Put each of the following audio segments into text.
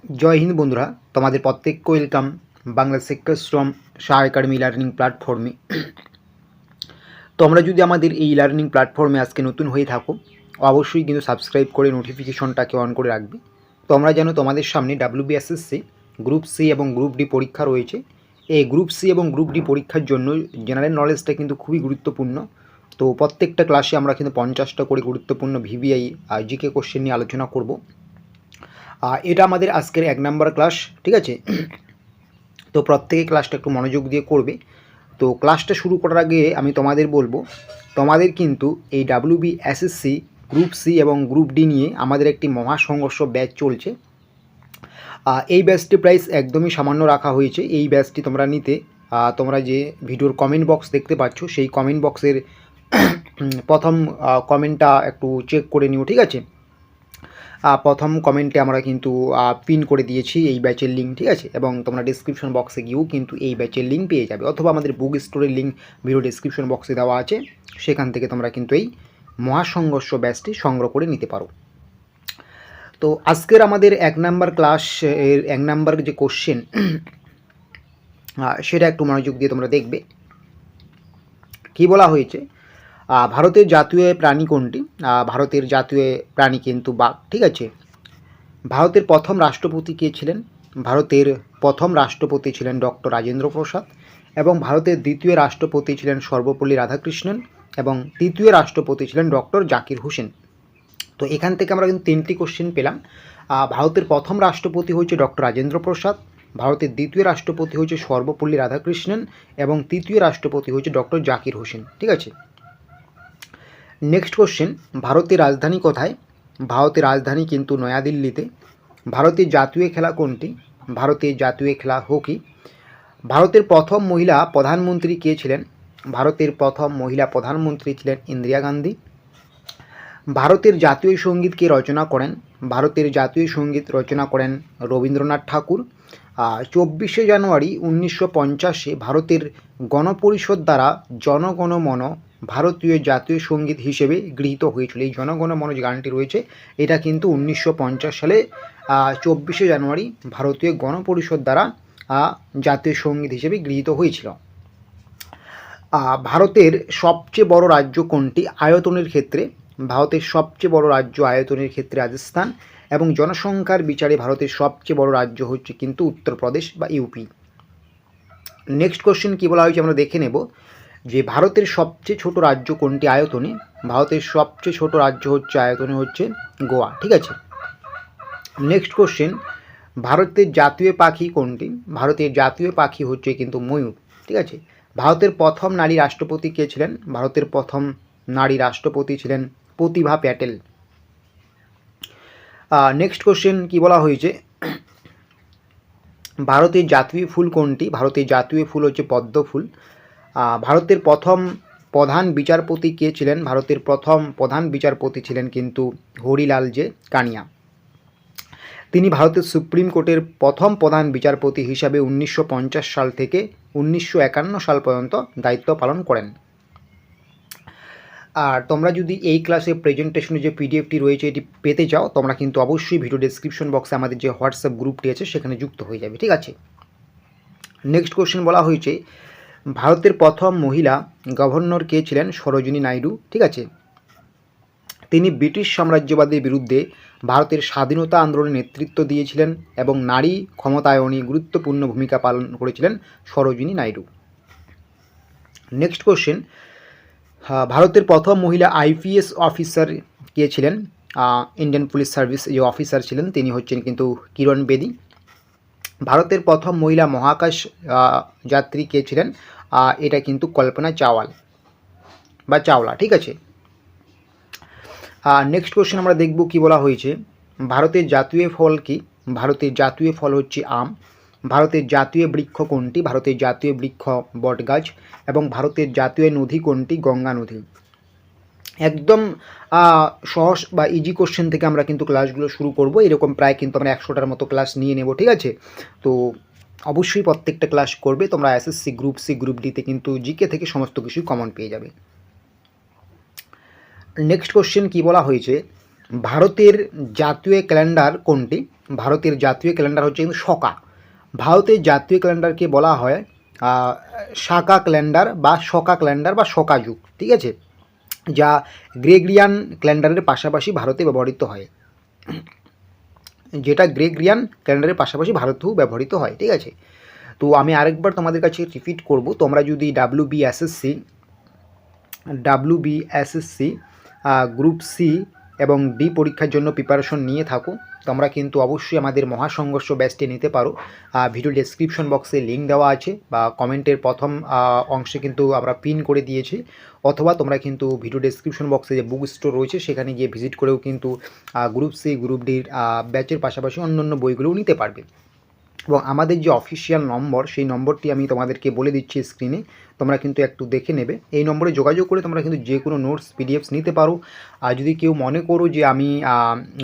জয় হিন্দ বন্ধুরা, তোমাদের প্রত্যেককে welcome Bangla শিক্ষাশ্রম Shah academy learning প্ল্যাটফর্মে। তোমরা যদি আমাদের এই লার্নিং প্ল্যাটফর্মে আজকে নতুন হয়ে থাকো, অবশ্যই কিন্তু সাবস্ক্রাইব করে নোটিফিকেশনটাকে অন করে রাখবে। তোমরা জানো তোমাদের সামনে WBSSC গ্রুপ সি এবং গ্রুপ ডি পরীক্ষা রয়েছে। এই গ্রুপ সি এবং গ্রুপ ডি পরীক্ষার জন্য জেনারেল নলেজটা কিন্তু খুবই গুরুত্বপূর্ণ। তো প্রত্যেকটা ক্লাসে আমরা কিন্তু 50টা করে গুরুত্বপূর্ণ VBI জিকে কোশ্চেন নিয়ে আলোচনা করব। এটা আমাদের আজকের 1 নাম্বার ক্লাস, ঠিক আছে? তো প্রত্যেকে ক্লাসটা একটু মনোযোগ দিয়ে করবে। তো ক্লাসটা শুরু করার আগে আমি তোমাদের বলবো, তোমাদের কিন্তু এই WBSSC গ্রুপ সি এবং গ্রুপ ডি নিয়ে আমাদের একটি মহাসংঘর্ষ ব্যাচ চলছে। এই ব্যাচটি প্রাইস একদমই সামান্য রাখা হয়েছে। এই ব্যাচটি তোমরা নিতে তোমরা যে ভিডিওর কমেন্ট বক্স দেখতে পাচ্ছ, সেই কমেন্ট বক্সের প্রথম কমেন্টটা একটু চেক করে নিও, ঠিক আছে? প্রথম কমেন্টে আমরা কিন্তু পিন করে দিয়েছি এই ব্যাচের লিঙ্ক, ঠিক আছে? এবং তোমরা ডিসক্রিপশন বক্সে গিয়েও কিন্তু এই ব্যাচের লিঙ্ক পেয়ে যাবে, অথবা আমাদের বুক স্টোরের লিঙ্ক ভিডিও ডিসক্রিপশন বক্সে দেওয়া আছে, সেখান থেকে তোমরা কিন্তু এই মহাসংঘর্ষ ব্যাচটি সংগ্রহ করে নিতে পারো। তো আজকের আমাদের 1 নাম্বার ক্লাস এর 1 নাম্বার যে কোশ্চেন, সেটা একটু মনোযোগ দিয়ে তোমরা দেখবে। কি বলা হয়েছে, ভারতের জাতীয় প্রাণী কোনটি? ভারতের জাতীয় প্রাণী কিন্তু বাঘ, ঠিক আছে? ভারতের প্রথম রাষ্ট্রপতি কে ছিলেন? ভারতের প্রথম রাষ্ট্রপতি ছিলেন ডক্টর রাজেন্দ্র প্রসাদ, এবং ভারতের দ্বিতীয় রাষ্ট্রপতি ছিলেন সর্বপল্লী রাধাকৃষ্ণন, এবং তৃতীয় রাষ্ট্রপতি ছিলেন ডক্টর জাকির হোসেন। তো এখান থেকে আমরা কিন্তু 3টি কোশ্চেন পেলাম। ভারতের প্রথম রাষ্ট্রপতি হচ্ছে ডক্টর রাজেন্দ্র প্রসাদ, ভারতের দ্বিতীয় রাষ্ট্রপতি হচ্ছে সর্বপল্লী রাধাকৃষ্ণন, এবং তৃতীয় রাষ্ট্রপতি হচ্ছে ডক্টর জাকির হোসেন, ঠিক আছে? নেক্সট কোশ্চেন, ভারতের রাজধানী কোথায়? ভারতের রাজধানী কিন্তু নয়াদিল্লিতে। ভারতের জাতীয় খেলা কোনটি? ভারতের জাতীয় খেলা হকি। ভারতের প্রথম মহিলা প্রধানমন্ত্রী কে ছিলেন? ভারতের প্রথম মহিলা প্রধানমন্ত্রী ছিলেন ইন্দিরা গান্ধী। ভারতের জাতীয় সঙ্গীত কে রচনা করেন? ভারতের জাতীয় সঙ্গীত রচনা করেন রবীন্দ্রনাথ ঠাকুর। 24শে জানুয়ারি 1950-এ ভারতের গণপরিষদ দ্বারা জনগণমন ভারতীয় জাতীয় সঙ্গীত হিসেবে গৃহীত হয়েছিল। এই জনগণমন যে গানটি রয়েছে, এটা কিন্তু 1950 সালে 24শে জানুয়ারি ভারতীয় গণপরিষদ দ্বারা জাতীয় সঙ্গীত হিসেবে গৃহীত হয়েছিল। ভারতের সবচেয়ে বড় রাজ্য কোনটি আয়তনের ক্ষেত্রে? ভারতের সবচেয়ে বড় রাজ্য আয়তনের ক্ষেত্রে রাজস্থান, এবং জনসংখ্যার বিচারে ভারতের সবচেয়ে বড় রাজ্য হচ্ছে কিন্তু উত্তরপ্রদেশ বা ইউপি। নেক্সট কোশ্চেন কী বলা হয়েছে আমরা দেখে নেব, যে ভারতের সবচেয়ে ছোট রাজ্য কোনটি আয়তনে? ভারতের সবচেয়ে ছোট রাজ্য হচ্ছে আয়তনে হচ্ছে গোয়া, ঠিক আছে? নেক্সট কোশ্চেন, ভারতের জাতীয় পাখি কোনটি? ভারতের জাতীয় পাখি হচ্ছে কিন্তু ময়ূর, ঠিক আছে? ভারতের প্রথম নারী রাষ্ট্রপতি কে ছিলেন? ভারতের প্রথম নারী রাষ্ট্রপতি ছিলেন প্রতিভা প্যাটেল। নেক্সট কোশ্চেন কি বলা হয়েছে, ভারতের জাতীয় ফুল কোনটি? ভারতের জাতীয় ফুল হচ্ছে পদ্ম ফুল। ভারতের প্রথম প্রধান বিচারপতি কে ছিলেন? ভারতের প্রথম প্রধান বিচারপতি ছিলেন কিন্তু হরিলাল জে কানিয়া। তিনি ভারতের সুপ্রিম কোর্টের প্রথম প্রধান বিচারপতি হিসাবে 1950 সাল থেকে 1951 সাল পর্যন্ত দায়িত্ব পালন করেন। আর তোমরা যদি এই ক্লাসে প্রেজেন্টেশনে যে পিডিএফটি রয়েছে এটি পেতে চাও, তোমরা কিন্তু অবশ্যই ভিডিও ডেসক্রিপশন বক্সে আমাদের যে হোয়াটসঅ্যাপ গ্রুপটি আছে সেখানে যুক্ত হয়ে যাবে, ঠিক আছে? নেক্সট কোশ্চেন বলা হয়েছে, ভারতের প্রথম মহিলা গভর্নর কে ছিলেন? সরোজিনী নাইডু, ঠিক আছে? তিনি ব্রিটিশ সাম্রাজ্যবাদের বিরুদ্ধে ভারতের স্বাধীনতা আন্দোলনে নেতৃত্ব দিয়েছিলেন এবং নারী ক্ষমতায়নে গুরুত্বপূর্ণ ভূমিকা পালন করেছিলেন সরোজিনী নাইডু। নেক্সট কোশ্চেন, ভারতের প্রথম মহিলা IPS অফিসার কে ছিলেন? ইন্ডিয়ান পুলিশ সার্ভিস যে অফিসার ছিলেন তিনি হচ্ছেন কিন্তু কিরণ বেদি। ভারতের প্রথম মহিলা মহাকাশ যাত্রী কে ছিলেন? এটা কিন্তু কল্পনা চাওলা, ঠিক আছে? নেক্সট কোশ্চেন আমরা দেখব কি বলা হয়েছে, ভারতের জাতীয় ফল কি? ভারতের জাতীয় ফল হচ্ছে আম। ভারতের জাতীয় বৃক্ষ কোনটি? ভারতের জাতীয় বৃক্ষ বটগাছ। এবং ভারতের জাতীয় নদী কোনটি? গঙ্গা নদী। একদম সহজ বা ইজি কোশ্চেন থেকে আমরা কিন্তু ক্লাসগুলো শুরু করব। এরকম প্রায় কিন্তু আমরা 100টার মতো ক্লাস নিয়ে নেব, ঠিক আছে? তো অবশ্যই প্রত্যেকটা ক্লাস করবে তোমরা। SSC গ্রুপ সি গ্রুপ ডিতে কিন্তু জিকে থেকে সমস্ত কিছুই কমন পেয়ে যাবে। নেক্সট কোশ্চেন কি বলা হয়েছে, ভারতের জাতীয় ক্যালেন্ডার কোনটি? ভারতের জাতীয় ক্যালেন্ডার হচ্ছে কিন্তু শকা। ভারতের জাতীয় ক্যালেন্ডারকে বলা হয় শাকা ক্যালেন্ডার বা শকা ক্যালেন্ডার বা শকা যুগ, ঠিক আছে, যা গ্রেগরিয়ান ক্যালেন্ডারের পাশাপাশি ভারতে ব্যবহৃত হয়, যেটা গ্রেগরিয়ান ক্যালেন্ডারের পাশাপাশি ভারতেও ব্যবহৃত হয়, ঠিক আছে। তো আমি আরেকবার তোমাদের কাছে রিপিট করব, তোমরা যদি ডাব্লিউবিএসএসসি গ্রুপ সি এবং ডি পরীক্ষার জন্য প্রিপারেশন নিয়ে থাকো, তোমরা কিন্তু অবশ্যই আমাদের মহাসংঘর্ষ ব্যাচটি নিতে পারো। ভিডিও ডেসক্রিপশন বক্সে লিঙ্ক দেওয়া আছে বা কমেন্টের প্রথম অংশে কিন্তু আমরা পিন করে দিয়েছি, অথবা তোমরা কিন্তু ভিডিও ডেসক্রিপশন বক্সে যে বুক স্টোর রয়েছে সেখানে গিয়ে ভিজিট করেও কিন্তু গ্রুপ সি গ্রুপ ডির ব্যাচের পাশাপাশি অন্যান্য বইগুলোও নিতে পারবে। এবং আমাদের যে অফিসিয়াল নম্বর, সেই নম্বরটি আমি তোমাদেরকে বলে দিচ্ছি স্ক্রিনে, তোমরা কিন্তু একটু দেখে নেবে। এই নম্বরে যোগাযোগ করে তোমরা কিন্তু যে কোনো নোটস পিডিএফস নিতে পারো। আর যদি কেউ মনে করো যে আমি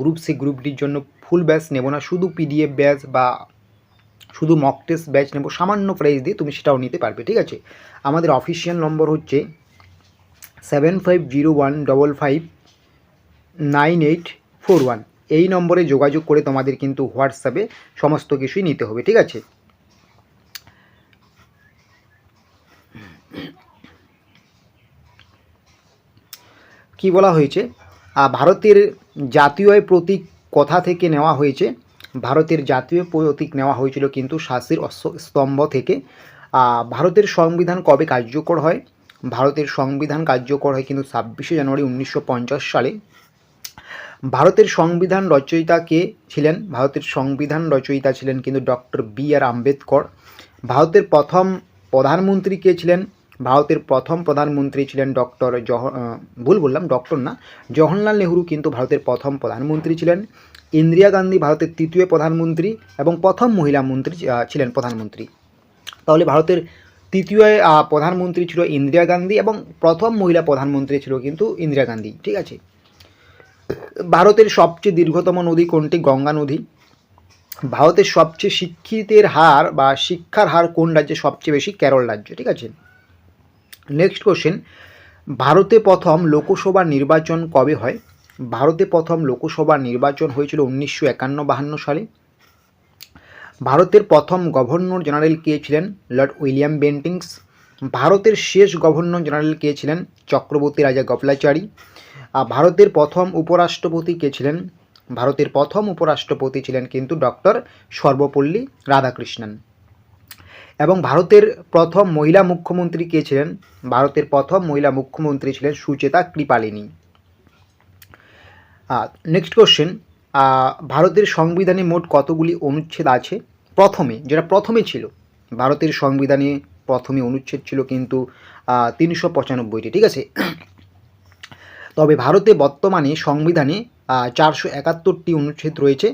গ্রুপ সি গ্রুপ ডির জন্য ফুল ব্যাচ নেব না, শুধু পিডিএফ ব্যাচ বা শুধু মক টেস্ট ব্যাচ নেব সামান্য প্রাইস দিয়ে, তুমি সেটাও নিতে পারবে, ঠিক আছে। আমাদের অফিসিয়াল নম্বর হচ্ছে 7501559841। এই নম্বরে যোগাযোগ করে তোমাদের কিন্তু হোয়াটসঅ্যাপে সমস্ত কিছুই নিতে হবে, ঠিক আছে। কি বলা হয়েছে? ভারতের জাতীয় প্রতীক কোথা থেকে নেওয়া হয়েছে? ভারতের জাতীয় প্রতীক নেওয়া হয়েছিল কিন্তু শাসির স্তম্ভ থেকে। ভারতের সংবিধান কবে কার্যকর হয়? ভারতের সংবিধান কার্যকর হয় কিন্তু 26শে জানুয়ারি 1950 সালে। ভারতের সংবিধান রচয়িতা কে ছিলেন? ভারতের সংবিধান রচয়িতা ছিলেন কিন্তু ডক্টর বি.আর. আম্বেদকর। ভারতের প্রথম প্রধানমন্ত্রী কে ছিলেন? ভারতের প্রথম প্রধানমন্ত্রী ছিলেন জওহরলাল নেহরু কিন্তু ভারতের প্রথম প্রধানমন্ত্রী ছিলেন। ইন্দিরা গান্ধী ভারতের তৃতীয় প্রধানমন্ত্রী এবং প্রথম মহিলা মন্ত্রী ছিলেন প্রধানমন্ত্রী। তাহলে ভারতের তৃতীয় প্রধানমন্ত্রী ছিল ইন্দিরা গান্ধী এবং প্রথম মহিলা প্রধানমন্ত্রী ছিল কিন্তু ইন্দিরা গান্ধী, ঠিক আছে। ভারতের সবচেয়ে দীর্ঘতম নদী কোনটি? গঙ্গা নদী। ভারতের সবচেয়ে শিক্ষিতের হার বা শিক্ষার হার কোন রাজ্যে সবচেয়ে বেশি? কেরল রাজ্য, ঠিক আছে। নেক্সট কোশ্চেন, ভারতে প্রথম লোকসভা নির্বাচন কবে হয়? ভারতে প্রথম লোকসভা নির্বাচন হয়েছিল 1951-52 সালে। ভারতের প্রথম গভর্নর জেনারেল কে ছিলেন? Lord William Bentinck. ভারতের শেষ গভর্নর জেনারেল কে ছিলেন? চক্রবর্তী রাজা গোপালাচারী। ভারতের প্রথম উপরাষ্ট্রপতি কে ছিলেন? ভারতের প্রথম উপরাষ্ট্রপতি ছিলেন কিন্তু ডক্টর সর্বপল্লী রাধাকৃষ্ণন। এবং ভারতের প্রথম মহিলা মুখ্যমন্ত্রী কে ছিলেন? ভারতের প্রথম মহিলা মুখ্যমন্ত্রী ছিলেন সুচেতা কৃপালিনী। নেক্সট কোশ্চেন, ভারতের সংবিধানে মোট কতগুলি অনুচ্ছেদ আছে? যেটা প্রথমে ছিল, ভারতের সংবিধানে প্রথমে অনুচ্ছেদ ছিল কিন্তু 395টি, ঠিক আছে। তবে ভারতে বর্তমানে সংবিধানে 471টি অনুচ্ছেদ রয়েছে,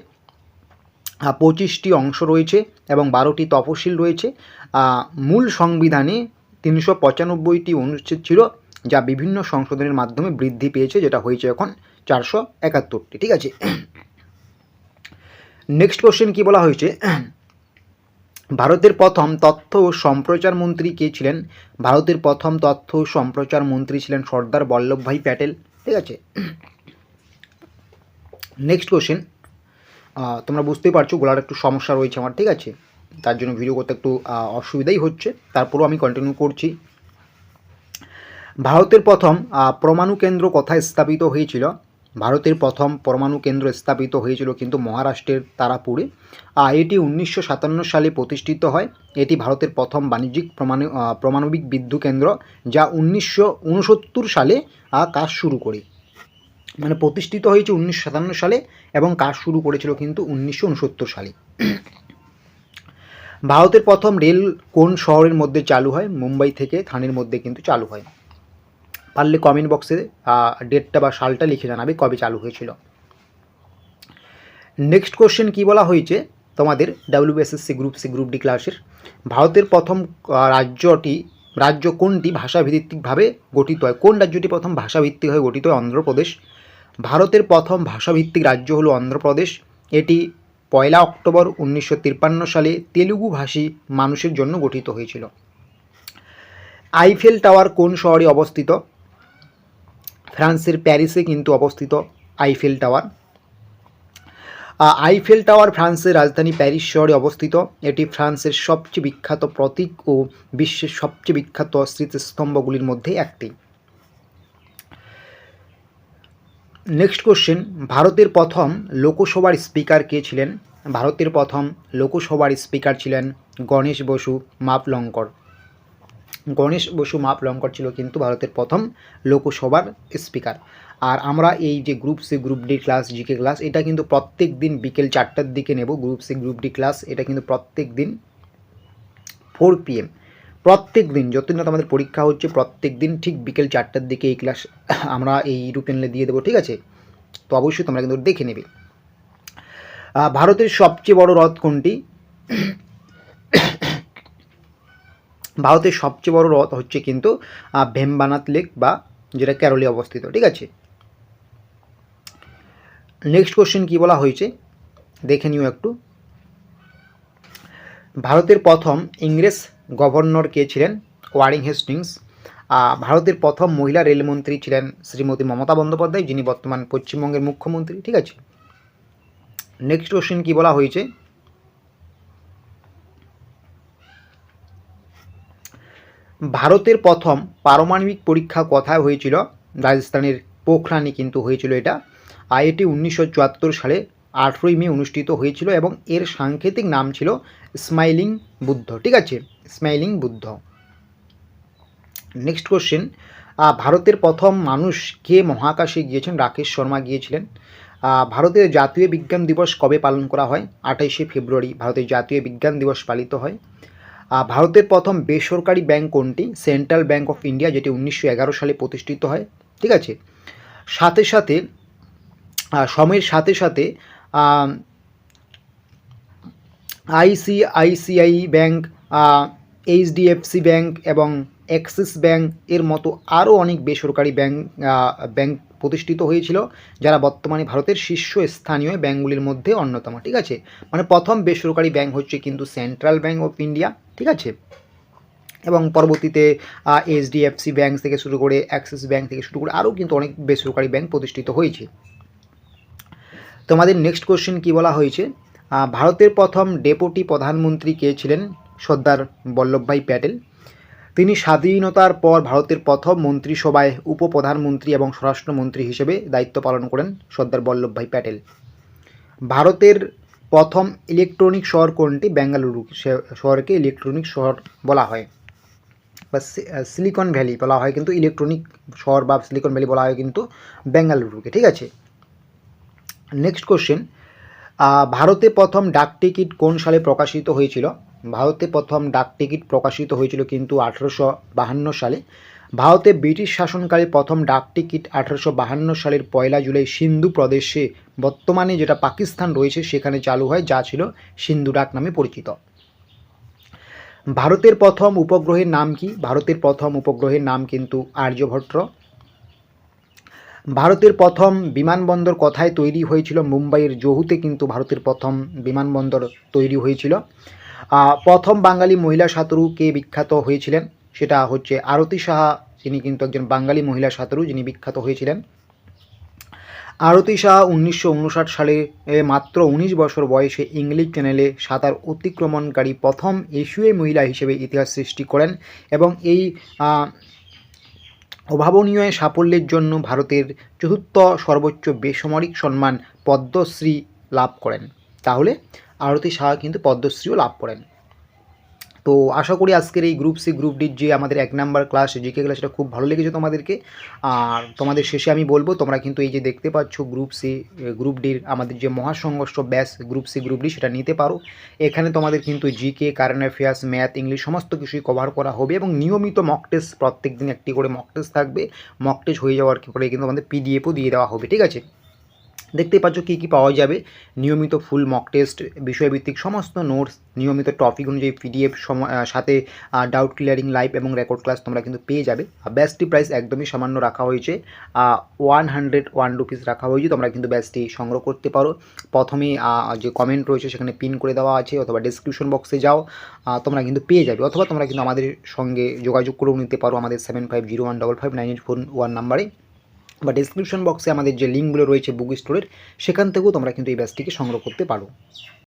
25টি অংশ রয়েছে এবং 12টি তফসিল রয়েছে। মূল সংবিধানে 395টি অনুচ্ছেদ ছিল, যা বিভিন্ন সংশোধনের মাধ্যমে বৃদ্ধি পেয়েছে, যেটা হয়েছে এখন 471টি, ঠিক আছে। নেক্সট কোশ্চেন কি বলা হয়েছে? ভারতের প্রথম তথ্য ও সম্প্রচার মন্ত্রী কে ছিলেন? ভারতের প্রথম তথ্য ও সম্প্রচার মন্ত্রী ছিলেন সর্দার বল্লভভাই প্যাটেল, ঠিক আছে। নেক্সট কোশ্চেন, তোমরা বুঝতেই পারছো গলার একটু সমস্যা রয়েছে আমার, ঠিক আছে, তার জন্য ভিডিও করতে একটু অসুবিধাই হচ্ছে, তারপরেও আমি কন্টিনিউ করছি। ভারতের প্রথম পরমাণু কেন্দ্র কোথায় স্থাপিত হয়েছিল? ভারতের প্রথম পরমাণু কেন্দ্র স্থাপিত হয়েছিল কিন্তু মহারাষ্ট্রের তারাপুরে। এটি 1957 সালে প্রতিষ্ঠিত হয়। এটি ভারতের প্রথম বাণিজ্যিক পারমাণবিক বিদ্যুৎ কেন্দ্র, যা 1969 সালে কাজ শুরু করে। মানে প্রতিষ্ঠিত হয়েছে 1957 সালে এবং কাজ শুরু করেছিল কিন্তু 1969 সালে। ভারতের প্রথম রেল কোন শহরের মধ্যে চালু হয়? মুম্বাই থেকে থানের মধ্যে কিন্তু চালু হয়। পারলে কমেন্ট বক্সে ডেটটা বা সালটা লিখে জানাবে কবে চালু হয়েছিল। নেক্সট কোশ্চেন কি বলা হয়েছে তোমাদের WBSSC group C group D ক্লাসের? ভারতের প্রথম রাজ্য কোনটি ভাষাভিত্তিকভাবে গঠিত হয়? কোন রাজ্যটি প্রথম ভাষাভিত্তিকভাবে গঠিত হয়? অন্ধ্রপ্রদেশ। ভারতের প্রথম ভাষাভিত্তিক রাজ্য হলো অন্ধ্রপ্রদেশ। এটি 1 অক্টোবর 1953 সালে তেলুগু ভাষী মানুষের জন্য গঠিত হয়েছিল। আইফেল টাওয়ার কোন শহরে অবস্থিত? ফ্রান্সের প্যারিসে কিন্তু অবস্থিত আইফেল টাওয়ার। আইফেল টাওয়ার ফ্রান্সের রাজধানী প্যারিস শহরে অবস্থিত। এটি ফ্রান্সের সবচেয়ে বিখ্যাত প্রতীক ও বিশ্বের সবচেয়ে বিখ্যাত স্মৃতিস্তম্ভগুলির মধ্যে একটি। নেক্সট কোশ্চেন, ভারতের প্রথম লোকসভার স্পিকার কে ছিলেন? ভারতের প্রথম লোকসভার স্পিকার ছিলেন গণেশ বসু মাপলঙ্কর। গণেশ বসু মাপলঙ্কর ছিল কিন্তু ভারতের প্রথম লোকসভার স্পিকার। আর আমরা এই যে group C group D class, GK class, এটা কিন্তু প্রত্যেক দিন বিকেল 4টার দিকে নেব। Group C group D class এটা কিন্তু প্রত্যেক দিন 4 PM, প্রত্যেক দিন যতদিন না আমাদের পরীক্ষা হচ্ছে প্রত্যেক দিন ঠিক বিকেল 4টার দিকে এই ক্লাস আমরা এই ইউটিউব চ্যানেলে দিয়ে দেবো, ঠিক আছে? তো অবশ্যই তোমরা কিন্তু দেখে নেবে। ভারতের সবচেয়ে বড় হ্রদ কোনটি? ভারতের সবচেয়ে বড় হ্রদ হচ্ছে কিন্তু ভেম্বানাথ লেক, বা যেটা কেরলে অবস্থিত, ঠিক আছে? নেক্সট কোশ্চেন কি বলা হয়েছে দেখে নিও একটু। ভারতের প্রথম ইংরেজ গভর্নর কে ছিলেন? Warren Hastings. ভারতের প্রথম মহিলা রেলমন্ত্রী ছিলেন শ্রীমতী মমতা বন্দ্যোপাধ্যায়, যিনি বর্তমান পশ্চিমবঙ্গের মুখ্যমন্ত্রী, ঠিক আছে? নেক্সট কোশ্চেন কি বলা হয়েছে, ভারতের প্রথম পারমাণবিক পরীক্ষা কোথায় হয়েছিল? রাজস্থানের পোখরানে কিন্তু হয়েছিল এটা। আর এটি 1974 সালে 18ই মে অনুষ্ঠিত হয়েছিল এবং এর সাংকেতিক নাম ছিল স্মাইলিং বুদ্ধ, ঠিক আছে? স্মাইলিং বুদ্ধ। নেক্সট কোশ্চেন, ভারতের প্রথম মানুষ কে মহাকাশে গিয়েছেন? রাকেশ শর্মা গিয়েছিলেন। ভারতের জাতীয় বিজ্ঞান দিবস কবে পালন করা হয়? 28শে ফেব্রুয়ারি ভারতের জাতীয় বিজ্ঞান দিবস পালিত হয়। ভারতের প্রথম বেসরকারি ব্যাংক কোনটি? সেন্ট্রাল ব্যাংক অফ ইন্ডিয়া, যেটি 1911 সালে প্রতিষ্ঠিত হয়, ঠিক আছে? সাথে সাথে সময়ের সাথে সাথে আইসিআইসিআই ব্যাংক, এইচডিএফসি ব্যাংক এবং অ্যাক্সিস ব্যাংক এর মতো আরও অনেক বেসরকারি ব্যাংক প্রতিষ্ঠিত হয়েছিল, যারা বর্তমানে ভারতের শীর্ষস্থানীয় ব্যাংকগুলির মধ্যে অন্যতম, ঠিক আছে? মানে প্রথম বেসরকারি ব্যাংক হচ্ছে কিন্তু সেন্ট্রাল ব্যাংক অফ ইন্ডিয়া, ঠিক আছে? এবং পরবর্তীতে এইচডিএফসি ব্যাংক থেকে শুরু করে অ্যাক্সিস ব্যাংক থেকে শুরু করে আরও কিন্তু অনেক বেসরকারি ব্যাংক প্রতিষ্ঠিত হয়েছে। তোমাদের নেক্সট কোশ্চেন কি বলা হয়েছে, ভারতের প্রথম ডেপুটি প্রধানমন্ত্রী কে ছিলেন? সর্দার বল্লভভাই প্যাটেল। তিনি স্বাধীনতার পর ভারতের প্রথম মন্ত্রিসভায় উপপ্রধানমন্ত্রী এবং স্বরাষ্ট্রমন্ত্রী হিসেবে দায়িত্ব পালন করেন সর্দার বল্লভভাই প্যাটেল। ভারতের প্রথম ইলেকট্রনিক শহর কোনটি? বেঙ্গালুরু শহরকে ইলেকট্রনিক শহর বলা হয়, বা সিলিকন ভ্যালি বলা হয়, কিন্তু ইলেকট্রনিক শহর বা সিলিকন ভ্যালি বলা হয় কিন্তু বেঙ্গালুরুকে, ঠিক আছে? নেক্সট কোশ্চেন, ভারতে প্রথম ডাক টিকিট কোন সালে প্রকাশিত হয়েছিল? ভারতে প্রথম ডাক টিকিট প্রকাশিত হয়েছিল কিন্তু 1852 সালে। ভারতে ব্রিটিশ শাসনকালে প্রথম ডাক টিকিট 1852 সালের 1 জুলাই সিন্ধু প্রদেশে, বর্তমানে যেটা পাকিস্তান রয়েছে সেখানে চালু হয়, যা ছিল সিন্ধু ডাক নামে পরিচিত। ভারতের প্রথম উপগ্রহের নাম কি? ভারতের প্রথম উপগ্রহের নাম কিন্তু আর্যভট্ট। ভারতের প্রথম বিমানবন্দর কোথায় তৈরি হয়েছিল? মুম্বাইয়ের জহুতে কিন্তু ভারতের প্রথম বিমানবন্দর তৈরি হয়েছিল। প্রথম বাঙালি মহিলা সাঁতারু কে বিখ্যাত হয়েছিলেন? সেটা হচ্ছে আরতি সাহা, যিনি কিন্তু একজন বাঙালি মহিলা সাঁতারু, যিনি বিখ্যাত হয়েছিলেন। আরতি সাহা 1959 সালে মাত্র 19 বছর বয়সে ইংলিশ চ্যানেলে সাঁতার অতিক্রমণকারী প্রথম এশীয় মহিলা হিসেবে ইতিহাস সৃষ্টি করেন এবং এই অভাবনীয় সাফল্যের জন্য ভারতের চতুর্থ সর্বোচ্চ বেসামরিক সম্মান পদ্মশ্রী লাভ করেন। তাহলে আরতি সাহা কিন্তু পদ্মশ্রীও লাভ করেন। তো আশা করি আজকের এই গ্রুপ সি গ্রুপ ডির যে আমাদের 1 নাম্বার ক্লাস জিকে ক্লাস, সেটা খুব ভালো লেগেছে তোমাদেরকে। আর তোমাদের শেষে আমি বলবো, তোমরা কিন্তু এই যে দেখতে পাচ্ছ গ্রুপ সি গ্রুপ ডির আমাদের যে মহাসংঘর্ষ batch group C group D, সেটা নিতে পারো। এখানে তোমাদের কিন্তু GK, current affairs, math, English সমস্ত কিছুই কভার করা হবে এবং নিয়মিত মক টেস্ট, প্রত্যেক দিন একটি করে মক টেস্ট থাকবে। মক টেস্ট হয়ে যাওয়ার পরে কিন্তু আমাদের পিডিএফও দিয়ে দেওয়া হবে, ঠিক আছে? দেখতে পাচ্ছ কী কী পাওয়া যাবে, নিয়মিত ফুল মক টেস্ট, বিষয়ভিত্তিক সমস্ত নোটস, নিয়মিত টপিক অনুযায়ী পিডিএফ, সাথে ডাউট ক্লিয়ারিং লাইভ এবং রেকর্ড ক্লাস তোমরা কিন্তু পেয়ে যাবে। ব্যাচটি প্রাইস একদমই সামান্য রাখা হয়েছে, 101 রুপিস রাখা হয়েছে। তোমরা কিন্তু ব্যাচটি সংগ্রহ করতে পারো। প্রথমে যে কমেন্ট রয়েছে সেখানে পিন করে দেওয়া আছে, অথবা ডেসক্রিপশন বক্সে যাও, তোমরা কিন্তু পেয়ে যাবে। অথবা তোমরা কিন্তু আমাদের সঙ্গে যোগাযোগ করেও নিতে পারো আমাদের 7501559841 নাম্বারে। বা ডেসক্রিপশন বক্সে আমাদের যে লিঙ্কগুলো রয়েছে বুক স্টোরের, সেখান থেকেও তোমরা কিন্তু এই ব্যাচটিকে সংগ্রহ করতে পারো।